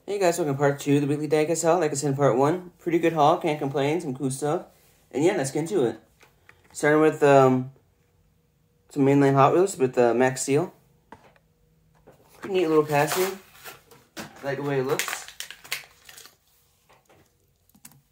Hey guys, welcome to part 2 of the weekly dicast haul. Like I said in part 1, pretty good haul, can't complain, some cool stuff. And yeah, let's get into it. Starting with some mainline Hot Wheels with Max Steel. Pretty neat little casting. I like the way it looks.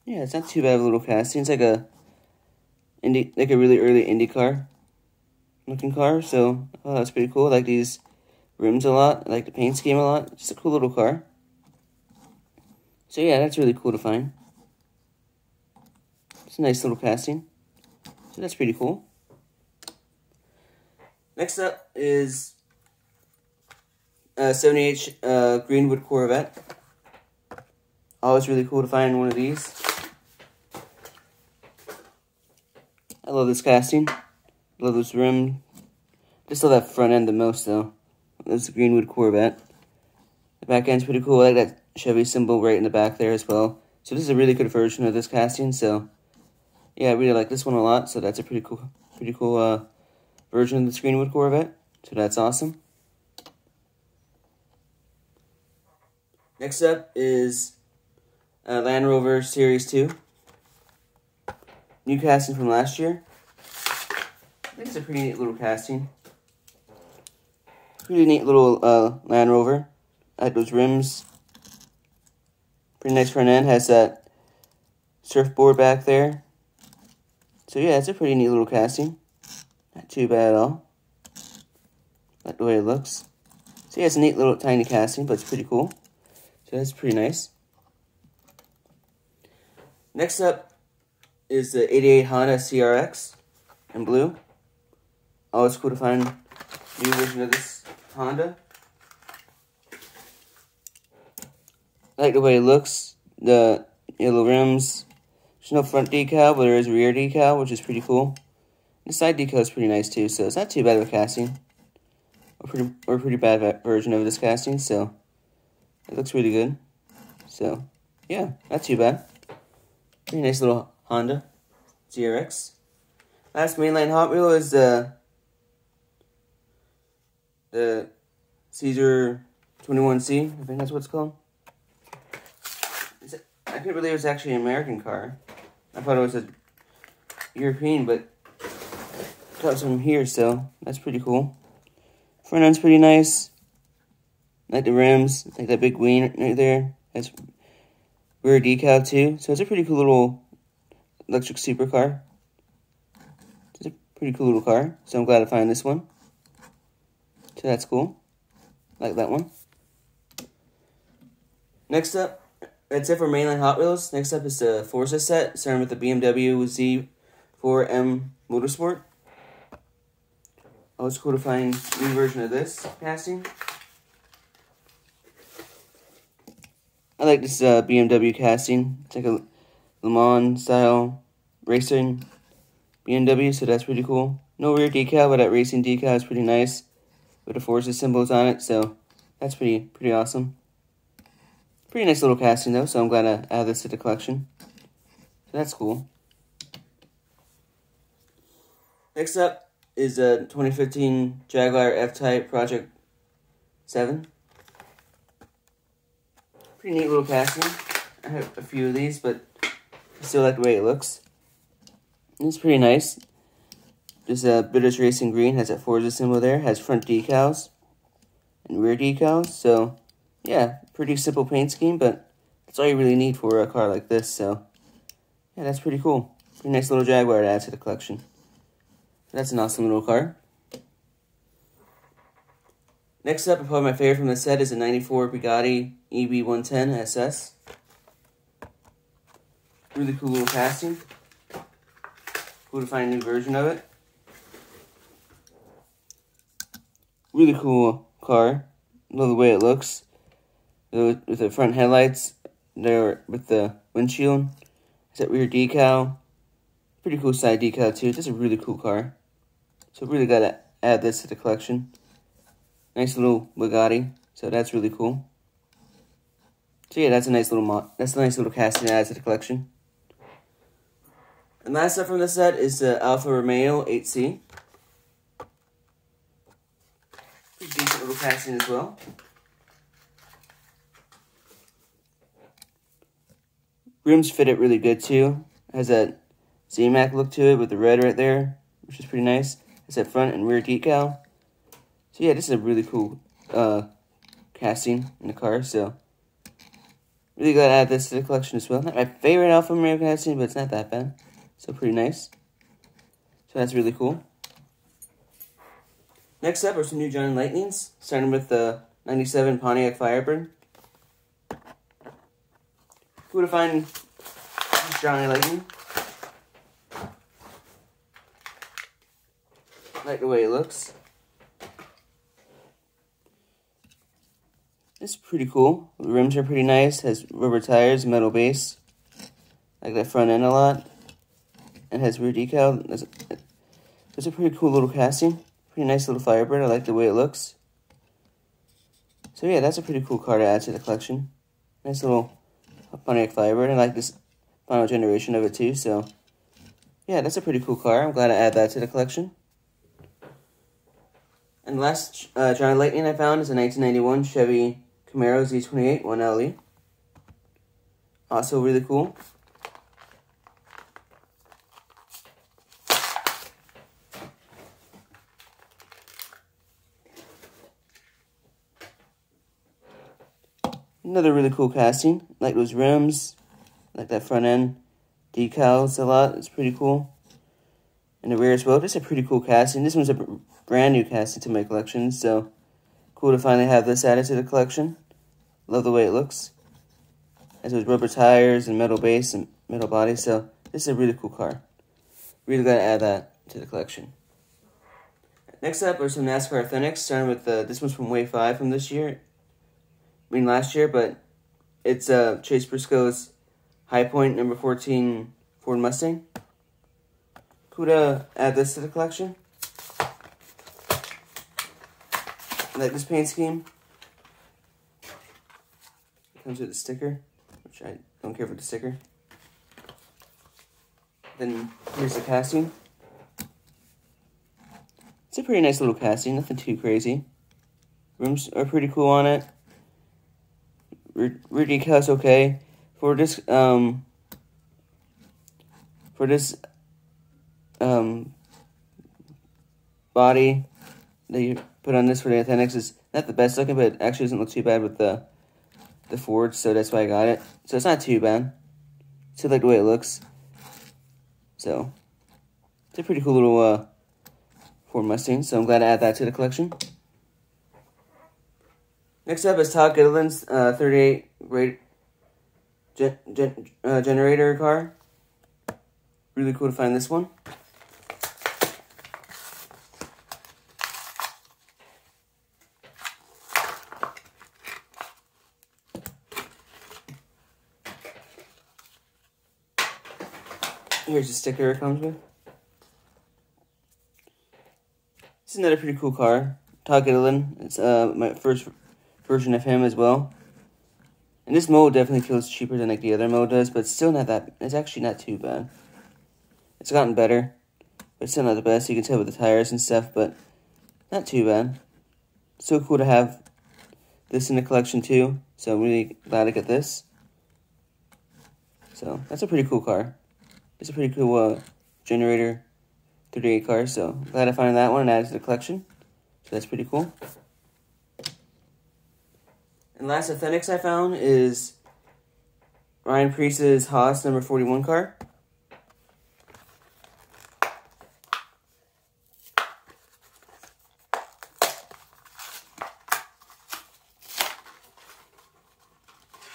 Yeah, it's not too bad of a little casting. It's like a really early IndyCar looking car, so that's pretty cool. I like these rims a lot. I like the paint scheme a lot. Just a cool little car. So yeah, that's really cool to find. It's a nice little casting. So that's pretty cool. Next up is a 78 Greenwood Corvette. Always really cool to find one of these. I love this casting. Love this rim. Just love that front end the most though. This is a Greenwood Corvette. The back end's pretty cool. I like that Chevy symbol right in the back there as well. So this is a really good version of this casting. So yeah, I really like this one a lot. So that's a pretty cool version of the Greenwood Corvette. So that's awesome. Next up is Land Rover Series 2. New casting from last year. I think it's a pretty neat little casting. Pretty neat little Land Rover. I like those rims. Pretty nice front end. Has that surfboard back there. So yeah, it's a pretty neat little casting. Not too bad at all. Like the way it looks. So yeah, it's a neat little tiny casting, but it's pretty cool. So that's pretty nice. Next up is the 88 Honda CRX in blue. Always cool to find a new version of this Honda. I like the way it looks. The yellow rims. There's no front decal, but there is rear decal, which is pretty cool. The side decal is pretty nice too, so it's not too bad of a casting. Or pretty bad version of this casting, so it looks really good. So yeah, not too bad. Pretty nice little Honda CRX. Last mainline Hot Wheel is the Caesar 21C. I think that's what it's called. I couldn't believe it was actually an American car. I thought it was a European, but it comes from here, so that's pretty cool. Front end's pretty nice. Like the rims, like that big wing right there. That's rear decal too. So it's a pretty cool little electric supercar. It's a pretty cool little car. So I'm glad to find this one. So that's cool. Like that one. Next up, that's it for mainline Hot Wheels. Next up is the Forza set, starting with the BMW Z4M Motorsport. Always cool to find a new version of this casting. I like this BMW casting. It's like a Le Mans style racing BMW, so that's pretty cool. No rear decal, but that racing decal is pretty nice with the Forza symbols on it, so that's pretty awesome. Pretty nice little casting though, so I'm glad to add this to the collection. So that's cool. Next up is a 2015 Jaguar F-Type Project 7. Pretty neat little casting. I have a few of these, but I still like the way it looks. It's pretty nice. Just a British Racing Green, has that Forza symbol there, has front decals and rear decals, so yeah, pretty simple paint scheme, but that's all you really need for a car like this, so yeah, that's pretty cool. Pretty nice little Jaguar to add to the collection. That's an awesome little car. Next up, probably my favorite from the set is a 94 Bugatti EB110 SS. Really cool little casting. Cool to find a new version of it. Really cool car. Love the way it looks. With the front headlights, there with the windshield. It's that rear decal. Pretty cool side decal too. Just a really cool car. So really gotta add this to the collection. Nice little Bugatti. So that's really cool. So yeah, that's a nice little casting to add to the collection. And last up from the set is the Alfa Romeo 8C. Pretty decent little casting as well. Rims fit it really good too. It has that Z-Mac look to it with the red right there, which is pretty nice. It's that front and rear decal. So yeah, this is a really cool casting in the car. So really glad to add this to the collection as well. Not my favorite Alfa Romeo casting, but it's not that bad. So pretty nice. So that's really cool. Next up are some new Johnny Lightnings, starting with the 97 Pontiac Firebird. Who would find Johnny Lightning? Like the way it looks. It's pretty cool. The rims are pretty nice. Has rubber tires, metal base. Like that front end a lot. And has rear decal. It's a pretty cool little casting. Pretty nice little Firebird. I like the way it looks. So yeah, that's a pretty cool car to add to the collection. Nice little Pontiac Firebird. I like this final generation of it too. So yeah, that's a pretty cool car. I'm glad to add that to the collection. And the last Johnny Lightning I found is a 1991 Chevy Camaro Z28 1LE. Also really cool. Another really cool casting. Like those rims, like that front end decals a lot. It's pretty cool. And the rear as well. Just a pretty cool casting. This one's a brand new casting to my collection, so cool to finally have this added to the collection. Love the way it looks. Has those rubber tires and metal base and metal body, so this is a really cool car. Really glad to add that to the collection. Next up are some NASCAR Authentics, starting with this one's from Wave 5 from this year. Last year, but it's Chase Briscoe's High Point number 14 Ford Mustang. Cool to add this to the collection. I like this paint scheme. It comes with a sticker, which I don't care for the sticker. Then here's the casting. It's a pretty nice little casting, nothing too crazy. Rims are pretty cool on it. Rear decal's okay. For this body that you put on this for the Authentics is not the best looking, but it actually doesn't look too bad with the Ford, so that's why I got it. So it's not too bad. Still like the way it looks. So it's a pretty cool little Ford Mustang, so I'm glad to add that to the collection. Next up is Todd Gittleman's 38 generator car. Really cool to find this one. Here's the sticker it comes with. This is another pretty cool car. Todd Gittleman. It's my first version of him as well. And this mode definitely feels cheaper than like the other mode does, but it's still not that, it's actually not too bad. It's gotten better, but still not the best. You can tell with the tires and stuff, but not too bad. So cool to have this in the collection too, so I'm really glad to get this. So that's a pretty cool car. It's a pretty cool generator 38 car, so glad I found that one and added to the collection. So that's pretty cool. And last Authentics I found is Ryan Preece's Haas number 41 car.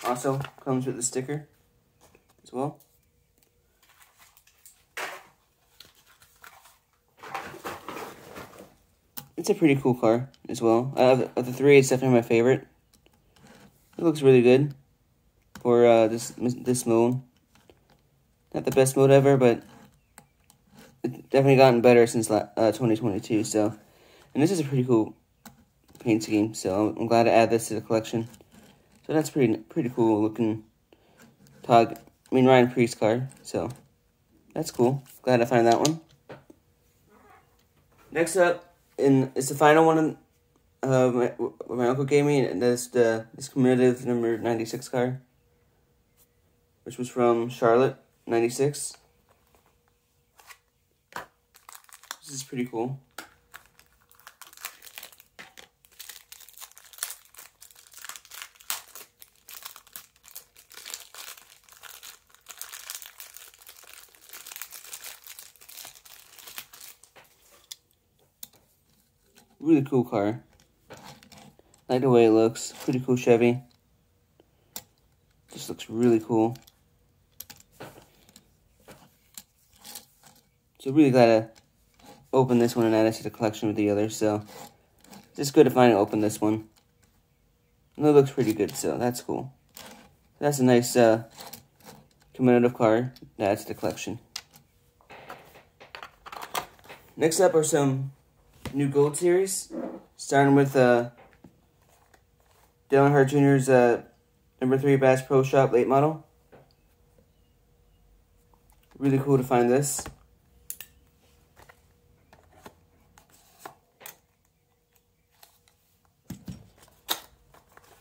Also comes with the sticker as well. It's a pretty cool car as well. Of the three, it's definitely my favorite. It looks really good for this mode. Not the best mode ever, but it's definitely gotten better since 2022. So, and this is a pretty cool paint scheme. So I'm glad to add this to the collection. So that's pretty cool looking Ryan Preece car. So that's cool. Glad to find that one. Next up, it's the final one my uncle gave me, and that's this commemorative number 96 car, which was from Charlotte, 96. This is pretty cool. Really cool car. Like the way it looks. Pretty cool Chevy. Just looks really cool. So really glad to open this one and add it to the collection with the others. So just good to finally open this one. And it looks pretty good, so that's cool. That's a nice commemorative car to add to the collection. Next up are some new Gold Series, starting with Dale Earnhardt Jr.'s number 3 Bass Pro Shop late model. Really cool to find this.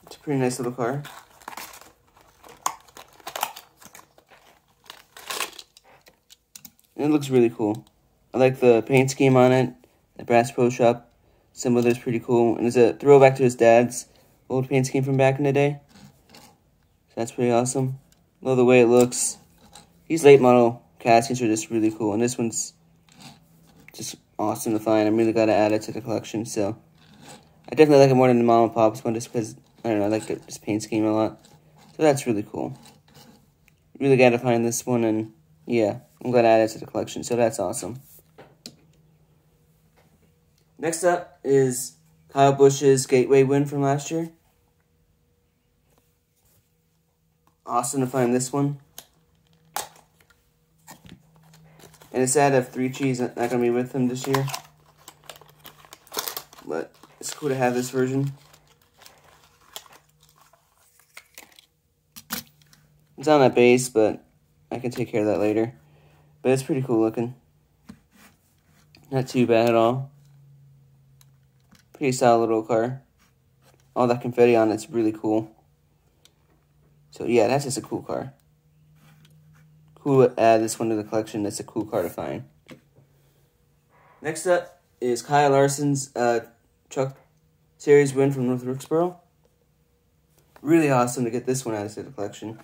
It's a pretty nice little car. And it looks really cool. I like the paint scheme on it. The Bass Pro Shop symbol there is pretty cool. And it's a throwback to his dad's old paint scheme from back in the day. So that's pretty awesome. Love the way it looks. These late model castings are just really cool. And this one's just awesome to find. I'm really glad to add it to the collection. So I definitely like it more than the Mom and Pop's one just because, I don't know, I like this paint scheme a lot. So that's really cool. Really glad to find this one. And yeah, I'm glad to add it to the collection. So that's awesome. Next up is Kyle Busch's Gateway win from last year. Awesome to find this one. And it's sad that 3 Cheese not going to be with him this year. But it's cool to have this version. It's on that base, but I can take care of that later. But it's pretty cool looking. Not too bad at all. Pretty solid little car. All that confetti on it's really cool. So yeah, that's just a cool car. Cool to add this one to the collection. That's a cool car to find. Next up is Kyle Larson's Truck Series win from North Wilkesboro. Really awesome to get this one added to the collection.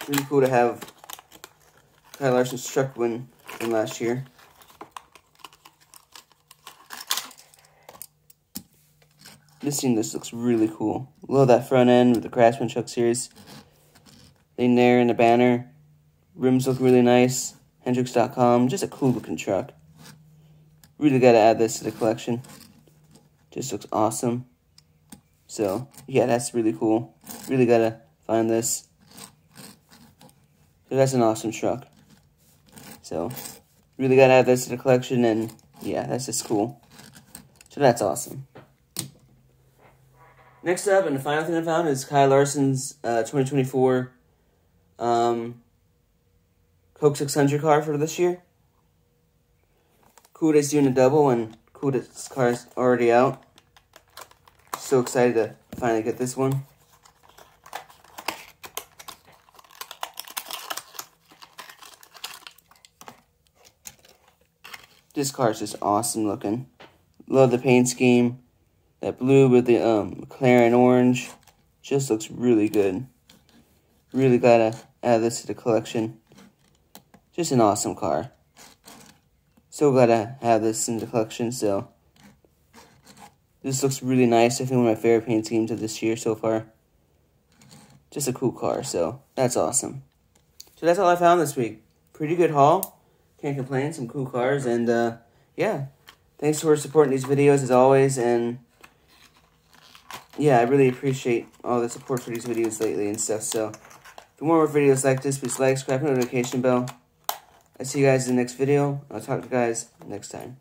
Really cool to have Kyle Larson's truck win from last year. This looks really cool. Love that front end with the Craftsman Truck Series thing there in the banner. Rims look really nice. Hendrix.com. Just a cool looking truck. Really got to add this to the collection. Just looks awesome. So, yeah, that's really cool. Really got to find this. So that's an awesome truck. So, really got to add this to the collection, and yeah, that's just cool. So that's awesome. Next up, and the final thing I found is Kyle Larson's 2024 Coke 600 car for this year. Cool that he's doing a double, and cool that this car's already out. So excited to finally get this one. This car is just awesome looking. Love the paint scheme. That blue with the McLaren orange just looks really good. Really gotta add this to the collection. Just an awesome car. So glad to have this in the collection. So this looks really nice. I think one of my favorite paint schemes of this year so far. Just a cool car. So that's awesome. So that's all I found this week. Pretty good haul. Can't complain. Some cool cars. And yeah, thanks for supporting these videos as always. And yeah, I really appreciate all the support for these videos lately and stuff. So, for more videos like this, please like, subscribe, and notification bell. I'll see you guys in the next video. I'll talk to you guys next time.